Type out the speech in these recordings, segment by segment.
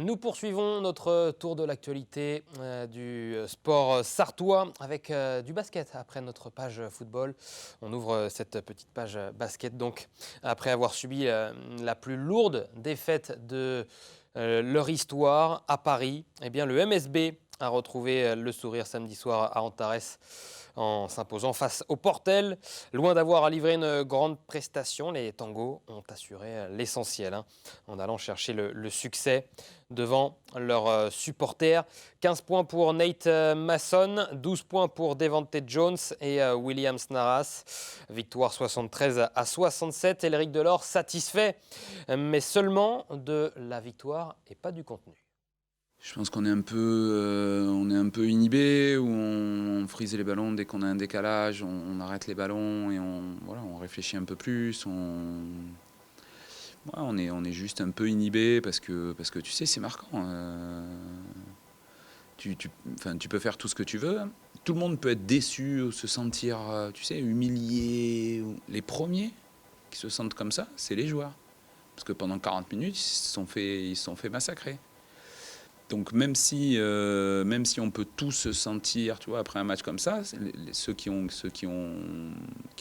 Nous poursuivons notre tour de l'actualité du sport sartois avec du basket après notre page football. On ouvre cette petite page basket donc après avoir subi la plus lourde défaite de leur histoire à Paris. Eh bien, le MSB a retrouvé le sourire samedi soir à Antares en s'imposant face au Portel. Loin d'avoir à livrer une grande prestation, les Tangos ont assuré l'essentiel en allant chercher le succès devant leurs supporters. 15 points pour Nate Mason, 12 points pour Devante Jones et Williams Naras. Victoire 73-67. Elric Delors satisfait, mais seulement de la victoire et pas du contenu. Je pense qu'on est un peu inhibé, où on frise les ballons dès qu'on a un décalage, on arrête les ballons et on réfléchit un peu plus. On est juste un peu inhibé parce que tu sais, c'est marquant. Tu peux faire tout ce que tu veux. Tout le monde peut être déçu ou se sentir, tu sais, humilié. Les premiers qui se sentent comme ça, c'est les joueurs. Parce que pendant 40 minutes, ils se sont fait massacrer. Donc même si on peut tous se sentir, tu vois, après un match comme ça, ceux qui ont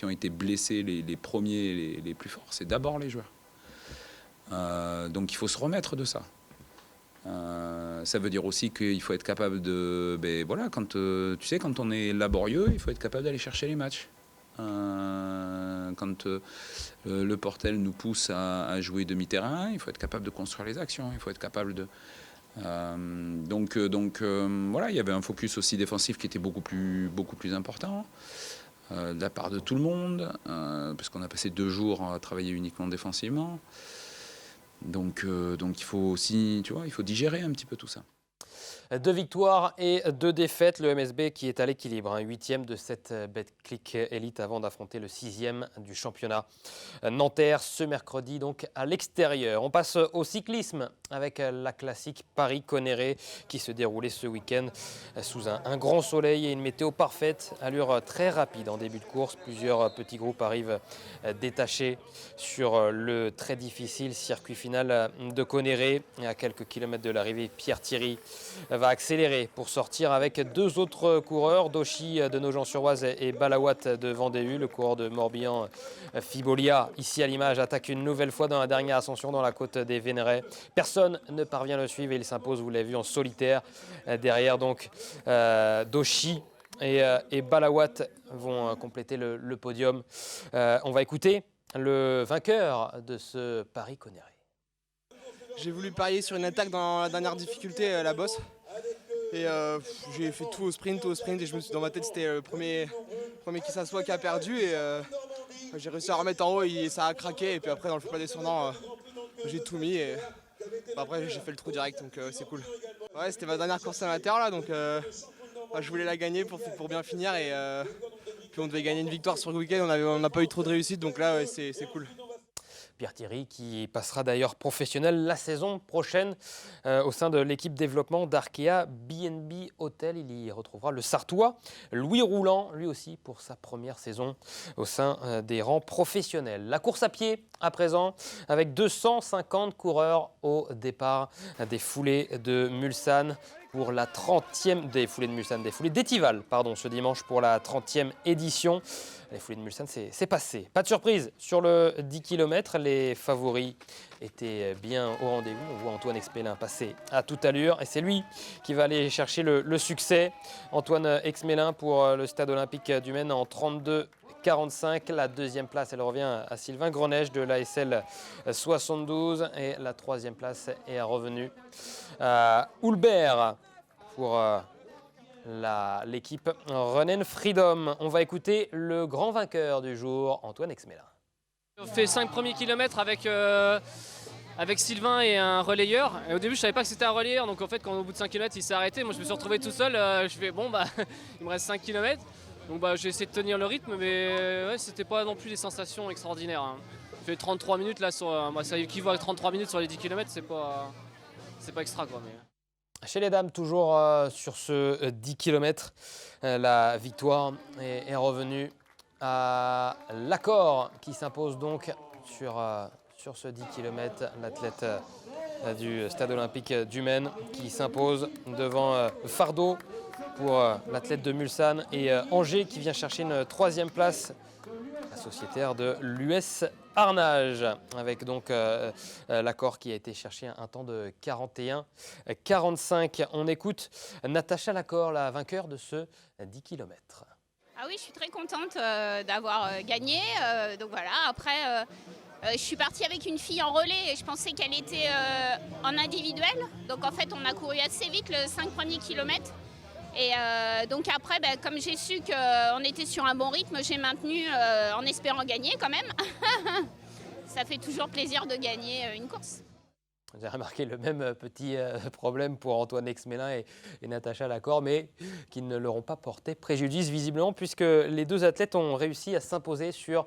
été blessés, les premiers, les plus forts, c'est d'abord les joueurs. Donc il faut se remettre de ça. Ça veut dire aussi qu'il faut être capable de, quand on est laborieux, il faut être capable d'aller chercher les matchs. Quand le Portel nous pousse à jouer demi-terrain, il faut être capable de construire les actions, il faut être capable de... Donc, il y avait un focus aussi défensif qui était beaucoup plus important de la part de tout le monde, parce qu'on a passé 2 jours à travailler uniquement défensivement. Donc il faut aussi, tu vois, il faut digérer un petit peu tout ça. 2 victoires et 2 défaites, le MSB qui est à l'équilibre, 8e de cette Betclic Elite avant d'affronter le 6e du championnat Nanterre ce mercredi donc à l'extérieur. On passe au cyclisme avec la classique Paris-Connerré qui se déroulait ce week-end sous un grand soleil et une météo parfaite, allure très rapide en début de course. Plusieurs petits groupes arrivent détachés sur le très difficile circuit final de Connerré. À quelques kilomètres de l'arrivée, Pierre Thierry va accélérer pour sortir avec 2 autres coureurs, Doshi de Nogent-sur-Oise et Balawat de Vendée. Le coureur de Morbihan, Fibolia, ici à l'image, attaque une nouvelle fois dans la dernière ascension dans la côte des Vénérets. Personne ne parvient à le suivre et il s'impose, vous l'avez vu, en solitaire. Derrière donc Doshi et Balawat vont compléter le podium. On va écouter le vainqueur de ce Paris-Connerré. J'ai voulu parier sur une attaque dans la dernière difficulté, la bosse. Et j'ai fait tout au sprint et je me suis dans ma tête c'était le premier qui s'assoit qui a perdu et j'ai réussi à remettre en haut et ça a craqué et puis après dans le plat descendant j'ai tout mis et après j'ai fait le trou direct donc c'est cool. Ouais, c'était ma dernière course amateur là donc je voulais la gagner pour bien finir et puis on devait gagner une victoire sur le week-end, on n'a pas eu trop de réussite donc là ouais, c'est cool. Pierre Thierry qui passera d'ailleurs professionnel la saison prochaine au sein de l'équipe développement d'Arkea B&B Hotel. Il y retrouvera le Sartois Louis Roulant, lui aussi pour sa première saison au sein des rangs professionnels. La course à pied à présent avec 250 coureurs au départ des foulées de Mulsanne pour la 30e des foulées d'Étival, ce dimanche pour la 30e édition. Les foulées de Mulsanne, c'est passé. Pas de surprise sur le 10 km. Les favoris étaient bien au rendez-vous. On voit Antoine Exmélin passer à toute allure. Et c'est lui qui va aller chercher le succès. Antoine Exmélin pour le stade olympique du Maine en 32-45. La deuxième place, elle revient à Sylvain Greneige de l'ASL 72. Et la troisième place est revenue à Houlbert pour... l'équipe Run Freedom. On va écouter le grand vainqueur du jour, Antoine Exmélin. On fait 5 premiers kilomètres avec Sylvain et un relayeur. Et au début, je savais pas que c'était un relayeur. Donc en fait, quand au bout de 5 km, il s'est arrêté. Moi, je me suis retrouvé tout seul. Je fais bon, il me reste 5 km. Donc j'ai essayé de tenir le rythme, mais ouais, c'était pas non plus des sensations extraordinaires. J'ai fait 33 minutes là, ça équivaut à 33 minutes sur les 10 km. C'est pas extra quoi. Mais... Chez les dames, toujours sur ce 10 km, la victoire est revenue à l'Accord qui s'impose donc sur sur ce 10 km, l'athlète du Stade Olympique du Maine qui s'impose devant Fardeau pour l'athlète de Mulsanne et Angers qui vient chercher une 3e place, la sociétaire de l'US Arnage, avec donc l'accord qui a été cherché un temps de 41-45. On écoute Natacha Lacor, la vainqueur de ce 10 km. Ah oui, je suis très contente d'avoir gagné. Donc voilà, après, je suis partie avec une fille en relais et je pensais qu'elle était en individuel. Donc en fait, on a couru assez vite le 5 premiers kilomètres. Et donc après, comme j'ai su qu'on était sur un bon rythme, j'ai maintenu en espérant gagner quand même. Ça fait toujours plaisir de gagner une course. J'ai remarqué le même petit problème pour Antoine Exmélin et Natacha Lacor, mais qui ne leur ont pas porté préjudice visiblement, puisque les deux athlètes ont réussi à s'imposer sur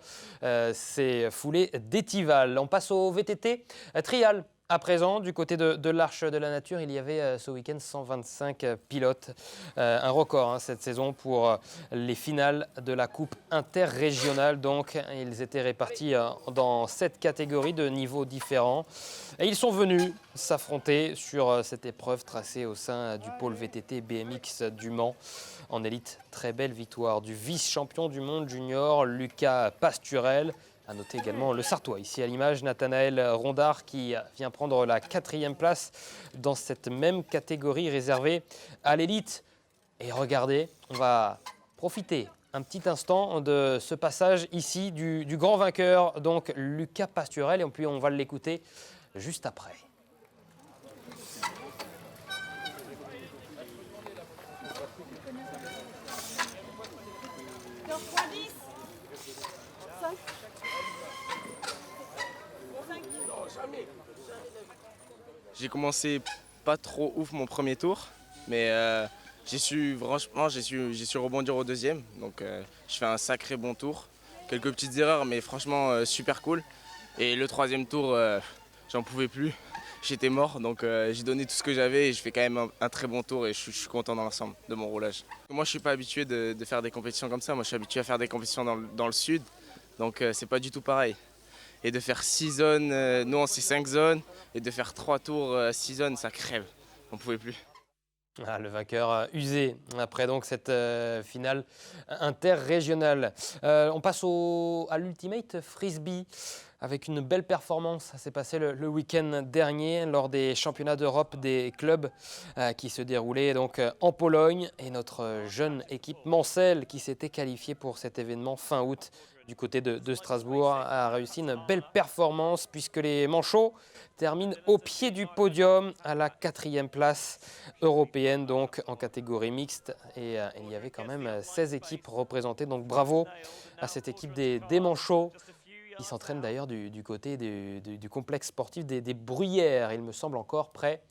ces foulées d'étival. On passe au VTT trial. À présent, du côté de l'Arche de la Nature, il y avait ce week-end 125 pilotes, un record cette saison pour les finales de la Coupe interrégionale. Donc, ils étaient répartis dans 7 catégories de niveaux différents. Et ils sont venus s'affronter sur cette épreuve tracée au sein du pôle VTT BMX du Mans. En élite, très belle victoire du vice-champion du monde junior, Lucas Pasturel. À noter également le Sartois, ici à l'image, Nathanaël Rondard qui vient prendre la 4e place dans cette même catégorie réservée à l'élite. Et regardez, on va profiter un petit instant de ce passage ici du grand vainqueur, donc Lucas Pasturel, et puis on va l'écouter juste après. J'ai commencé pas trop ouf mon premier tour, mais j'ai su rebondir au deuxième. Donc je fais un sacré bon tour. Quelques petites erreurs, mais franchement super cool. Et le 3e tour, j'en pouvais plus. J'étais mort, donc j'ai donné tout ce que j'avais et je fais quand même un très bon tour et je suis content dans l'ensemble de mon roulage. Moi je suis pas habitué de faire des compétitions comme ça. Moi je suis habitué à faire des compétitions dans le sud, donc c'est pas du tout pareil. Et de faire 6 zones, nous on fait 5 zones, et de faire 3 tours 6 zones, ça crève. On ne pouvait plus. Ah, le vainqueur usé après donc cette finale interrégionale. On passe à l'Ultimate Frisbee avec une belle performance. Ça s'est passé le week-end dernier lors des championnats d'Europe des clubs qui se déroulaient donc en Pologne. Et notre jeune équipe Mancel qui s'était qualifiée pour cet événement fin août du côté de Strasbourg a réussi une belle performance puisque les Manchots terminent au pied du podium à la 4e place européenne donc en catégorie mixte et il y avait quand même 16 équipes représentées, donc bravo à cette équipe des Manchots qui s'entraîne d'ailleurs du côté du complexe sportif des Bruyères, il me semble encore près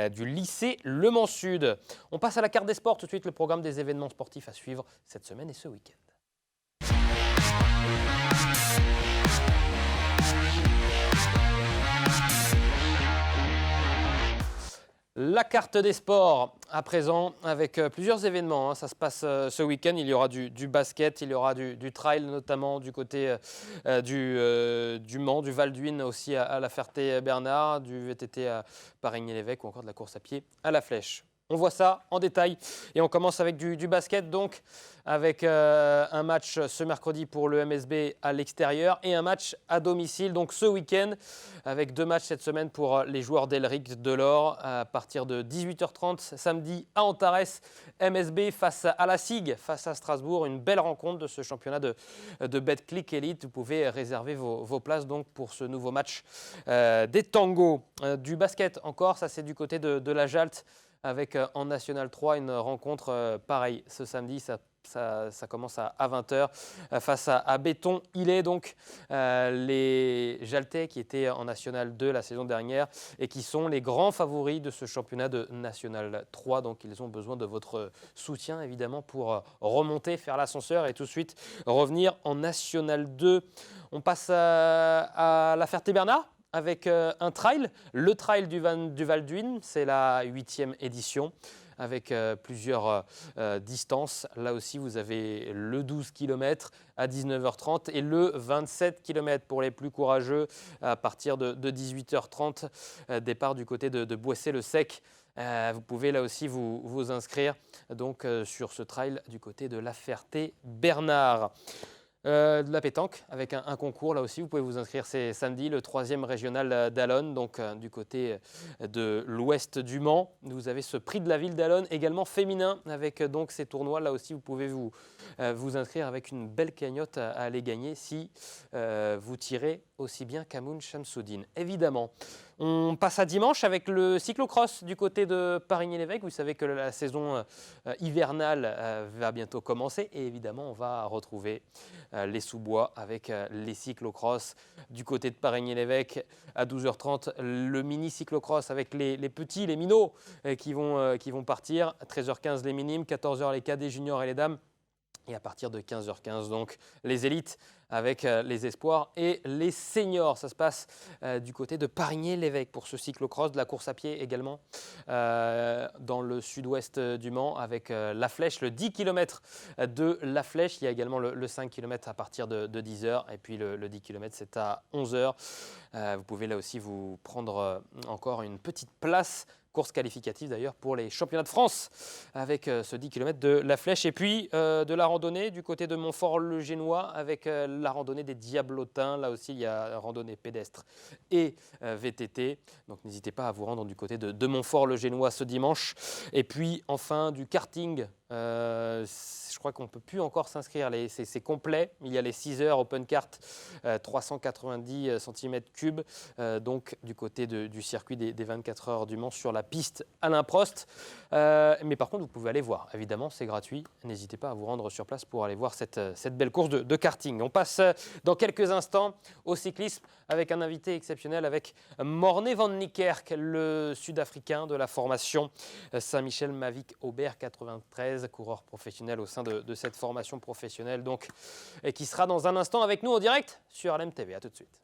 du lycée Le Mans Sud. On passe à la carte des sports tout de suite, le programme des événements sportifs à suivre cette semaine et ce week-end. La carte des sports à présent avec plusieurs événements. Ça se passe ce week-end. Il y aura du basket, il y aura du trail notamment du côté du Mans, du Val d'Huine aussi à la Ferté-Bernard, du VTT à Parigny-l'Évêque ou encore de la course à pied à la Flèche. On voit ça en détail et on commence avec du basket donc avec un match ce mercredi pour le MSB à l'extérieur et un match à domicile donc ce week-end avec 2 matchs cette semaine pour les joueurs d'Elric Delors à partir de 18h30 samedi à Antares, MSB face à la SIG, face à Strasbourg, une belle rencontre de ce championnat de Betclic Elite. Vous pouvez réserver vos places donc pour ce nouveau match des tangos. Du basket encore, ça c'est du côté de la Jalte avec en National 3 une rencontre pareille ce samedi. Ça commence à 20h face à Béton. Il est donc les Jaltais qui étaient en National 2 la saison dernière et qui sont les grands favoris de ce championnat de National 3. Donc ils ont besoin de votre soutien évidemment pour remonter, faire l'ascenseur et tout de suite revenir en National 2. On passe à la Ferté-Bernard avec un trail, le trail du Val d'Huine, c'est la 8e édition. avec plusieurs distances. Là aussi, vous avez le 12 km à 19h30 et le 27 km pour les plus courageux à partir de 18h30. Départ du côté de Boissé-le-Sec. Vous pouvez là aussi vous inscrire donc, sur ce trail du côté de La Ferté-Bernard. De la pétanque avec un concours là aussi, vous pouvez vous inscrire, c'est samedi, le 3e régional d'Allonne, donc du côté de l'ouest du Mans. Vous avez ce prix de la ville d'Allonne également féminin avec donc ces tournois là aussi, vous pouvez vous inscrire avec une belle cagnotte à aller gagner si vous tirez aussi bien qu'Amoun Shamsuddin. Évidemment, on passe à dimanche avec le cyclocross du côté de Parigny-l'Évêque. Vous savez que la saison hivernale va bientôt commencer et évidemment on va retrouver les sous-bois avec les cyclocross du côté de Parigny-l'Évêque à 12h30. Le mini cyclocross avec les petits, les minots qui vont partir. 13h15 les minimes, 14h les cadets juniors et les dames. Et à partir de 15h15, donc, les élites avec les espoirs et les seniors. Ça se passe du côté de Parigny-l'Évêque pour ce cyclocross, de la course à pied également dans le sud-ouest du Mans avec la Flèche, le 10 km de la Flèche. Il y a également le 5 km à partir de 10h et puis le 10 km c'est à 11h. Vous pouvez là aussi vous prendre encore une petite place. Course qualificative d'ailleurs pour les championnats de France avec ce 10 km de la Flèche. Et puis de la randonnée du côté de Montfort-le-Génois avec la randonnée des Diablotins. Là aussi, il y a randonnée pédestre et VTT. Donc n'hésitez pas à vous rendre du côté de Montfort-le-Génois ce dimanche. Et puis enfin du karting. Je crois qu'on ne peut plus encore s'inscrire, c'est complet. Il y a les 6 heures open kart, 390 cm3, donc du côté du circuit des 24 heures du Mans sur la piste Alain Prost. Mais par contre, vous pouvez aller voir, évidemment, c'est gratuit. N'hésitez pas à vous rendre sur place pour aller voir cette belle course de karting. On passe dans quelques instants au cyclisme avec un invité exceptionnel, avec Morné van Niekerk, le Sud-Africain de la formation Saint-Michel Mavic Aubert 93, coureur professionnel au sein de cette formation professionnelle, donc, et qui sera dans un instant avec nous en direct sur LMTV. À tout de suite.